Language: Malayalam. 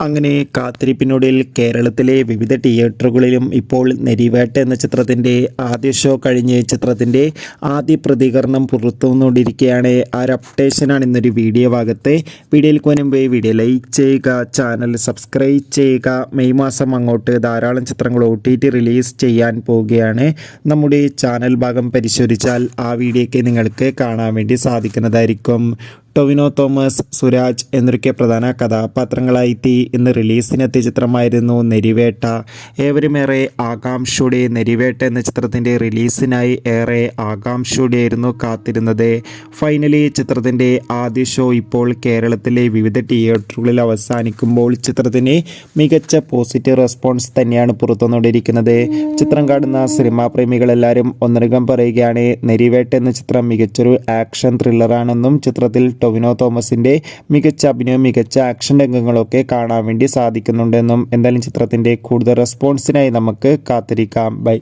അങ്ങനെ കാത്തിരിപ്പിനൊടുവിൽ കേരളത്തിലെ വിവിധ തിയേറ്ററുകളിലും ഇപ്പോൾ നെരിവേട്ട എന്ന ചിത്രത്തിൻ്റെ ആദ്യ ഷോ കഴിഞ്ഞ് ചിത്രത്തിൻ്റെ ആദ്യ പ്രതികരണം പുറത്തുവന്നുകൊണ്ടിരിക്കുകയാണ്. ആ ഒരു അപ്ഡേഷനാണ് ഇന്നൊരു വീഡിയോ ഭാഗത്ത്. വീഡിയോയിൽ മുൻപേ വീഡിയോ ലൈക്ക് ചെയ്യുക, ചാനൽ സബ്സ്ക്രൈബ് ചെയ്യുക. മെയ് മാസം അങ്ങോട്ട് ധാരാളം ചിത്രങ്ങൾ OTT റിലീസ് ചെയ്യാൻ പോവുകയാണ്. നമ്മുടെ ചാനൽ ഭാഗം പരിശോധിച്ചാൽ ആ വീഡിയോയ്ക്ക് നിങ്ങൾക്ക് കാണാൻ വേണ്ടി സാധിക്കുന്നതായിരിക്കും. ടൊവിനോ തോമസ്, സുരാജ് എന്നൊക്കെ പ്രധാന കഥാപാത്രങ്ങളായി ഇന്ന് റിലീസിനെത്തിയ ചിത്രമായിരുന്നു നെരിവേട്ട. ഏവരുമേറെ ആകാംക്ഷയോടെ നെരിവേട്ട എന്ന ചിത്രത്തിൻ്റെ റിലീസിനായി ഏറെ ആകാംക്ഷയോടെയായിരുന്നു കാത്തിരുന്നത്. ഫൈനലി ചിത്രത്തിൻ്റെ ആദ്യ ഷോ ഇപ്പോൾ കേരളത്തിലെ വിവിധ തിയേറ്ററുകളിൽ അവസാനിക്കുമ്പോൾ ചിത്രത്തിന് മികച്ച പോസിറ്റീവ് റെസ്പോൺസ് തന്നെയാണ് പുറത്തുവന്നുകൊണ്ടിരിക്കുന്നത്. ചിത്രം കാണുന്ന സിനിമാ പ്രേമികളെല്ലാവരും ഒന്നടങ്കം പറയുകയാണ് നെരിവേട്ട എന്ന ചിത്രം മികച്ചൊരു ആക്ഷൻ ത്രില്ലറാണെന്നും ചിത്രത്തിൽ ടൊവിനോ തോമസിൻ്റെ മികച്ച അഭിനയം, മികച്ച ആക്ഷൻ രംഗങ്ങളൊക്കെ കാണാൻ വേണ്ടി സാധിക്കുന്നുണ്ടെന്നും. എന്തായാലും ചിത്രത്തിൻ്റെ കൂടുതൽ റെസ്പോൺസിനായി നമുക്ക് കാത്തിരിക്കാം. ബൈ.